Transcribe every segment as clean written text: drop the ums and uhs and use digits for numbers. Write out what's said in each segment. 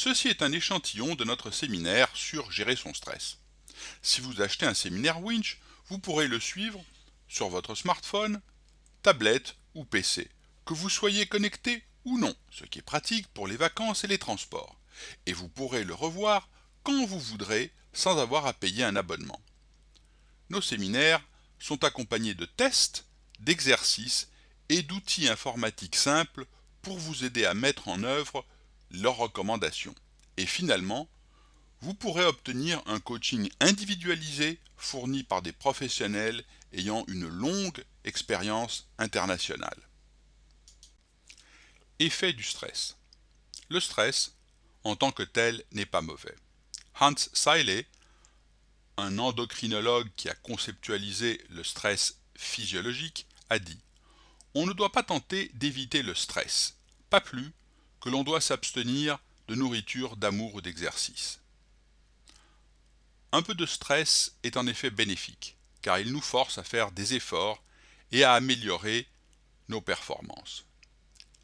Ceci est un échantillon de notre séminaire sur gérer son stress. Si vous achetez un séminaire Winch, vous pourrez le suivre sur votre smartphone, tablette ou PC, que vous soyez connecté ou non, ce qui est pratique pour les vacances et les transports. Et vous pourrez le revoir quand vous voudrez sans avoir à payer un abonnement. Nos séminaires sont accompagnés de tests, d'exercices et d'outils informatiques simples pour vous aider à mettre en œuvre leurs recommandations. Et finalement, vous pourrez obtenir un coaching individualisé fourni par des professionnels ayant une longue expérience internationale. Effet du stress. Le stress, en tant que tel, n'est pas mauvais. Hans Selye, un endocrinologue qui a conceptualisé le stress physiologique, a dit « On ne doit pas tenter d'éviter le stress, pas plus que l'on doit s'abstenir de nourriture, d'amour ou d'exercice. » Un peu de stress est en effet bénéfique, car il nous force à faire des efforts et à améliorer nos performances.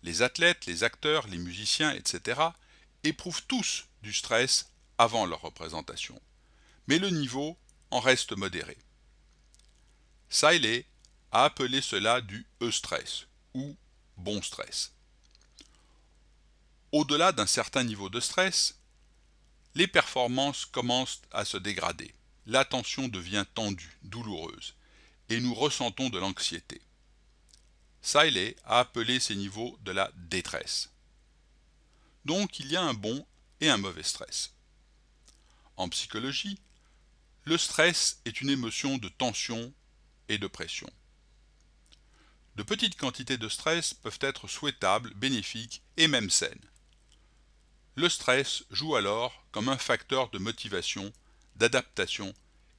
Les athlètes, les acteurs, les musiciens, etc. éprouvent tous du stress avant leur représentation, mais le niveau en reste modéré. Selye a appelé cela du eustress ou bon stress. Au-delà d'un certain niveau de stress, les performances commencent à se dégrader. L'attention devient tendue, douloureuse, et nous ressentons de l'anxiété. Selye a appelé ces niveaux de la détresse. Donc il y a un bon et un mauvais stress. En psychologie, le stress est une émotion de tension et de pression. De petites quantités de stress peuvent être souhaitables, bénéfiques et même saines. Le stress joue alors comme un facteur de motivation, d'adaptation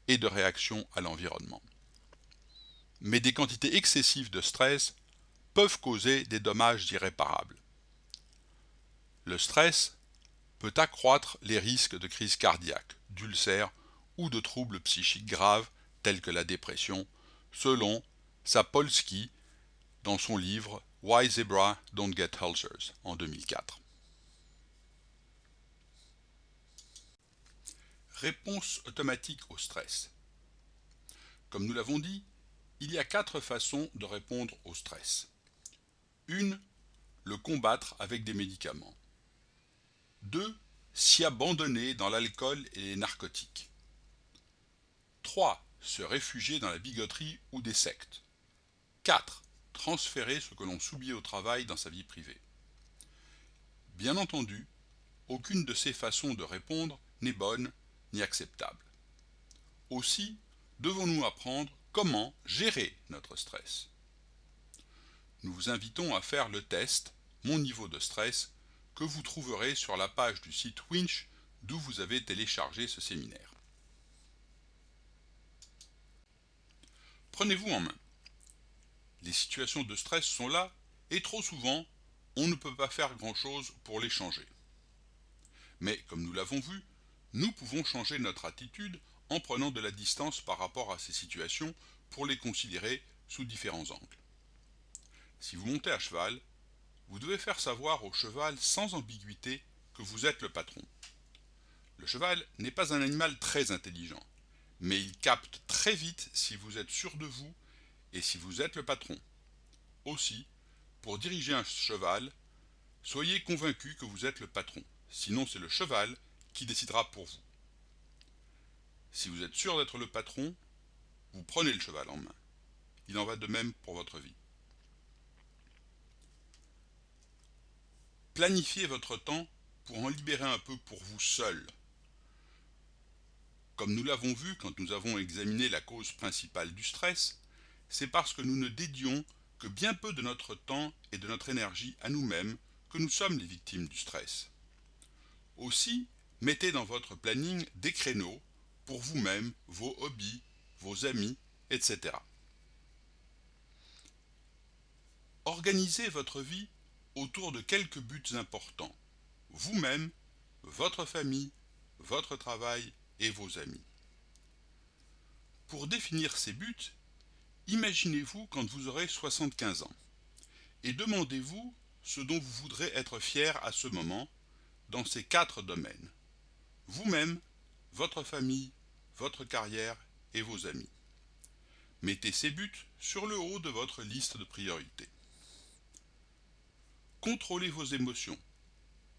et de réaction à l'environnement. Mais des quantités excessives de stress peuvent causer des dommages irréparables. Le stress peut accroître les risques de crise cardiaque, d'ulcères ou de troubles psychiques graves tels que la dépression, selon Sapolsky dans son livre Why Zebras Don't Get Ulcers en 2004. Réponse automatique au stress. Comme nous l'avons dit, il y a 4 façons de répondre au stress. 1. Le combattre avec des médicaments. 2. S'y abandonner dans l'alcool et les narcotiques. 3. Se réfugier dans la bigoterie ou des sectes. 4. Transférer ce que l'on subit au travail dans sa vie privée. Bien entendu, aucune de ces façons de répondre n'est bonne ni acceptable. Aussi, devons-nous apprendre comment gérer notre stress. Nous vous invitons à faire le test « Mon niveau de stress » que vous trouverez sur la page du site Winch d'où vous avez téléchargé ce séminaire. Prenez-vous en main. Les situations de stress sont là et trop souvent, on ne peut pas faire grand-chose pour les changer. Mais comme nous l'avons vu, nous pouvons changer notre attitude en prenant de la distance par rapport à ces situations pour les considérer sous différents angles. Si vous montez à cheval, vous devez faire savoir au cheval sans ambiguïté que vous êtes le patron. Le cheval n'est pas un animal très intelligent, mais il capte très vite si vous êtes sûr de vous et si vous êtes le patron. Aussi, pour diriger un cheval, soyez convaincu que vous êtes le patron, sinon c'est le cheval qui décidera pour vous. Si vous êtes sûr d'être le patron, vous prenez le cheval en main. Il en va de même pour votre vie. Planifiez votre temps pour en libérer un peu pour vous seul. Comme nous l'avons vu quand nous avons examiné la cause principale du stress, c'est parce que nous ne dédions que bien peu de notre temps et de notre énergie à nous-mêmes que nous sommes les victimes du stress. Aussi, mettez dans votre planning des créneaux pour vous-même, vos hobbies, vos amis, etc. Organisez votre vie autour de quelques buts importants. Vous-même, votre famille, votre travail et vos amis. Pour définir ces buts, imaginez-vous quand vous aurez 75 ans et demandez-vous ce dont vous voudrez être fier à ce moment, dans ces 4 domaines: vous-même, votre famille, votre carrière et vos amis. Mettez ces buts sur le haut de votre liste de priorités. Contrôlez vos émotions.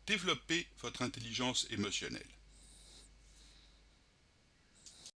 Développez votre intelligence émotionnelle.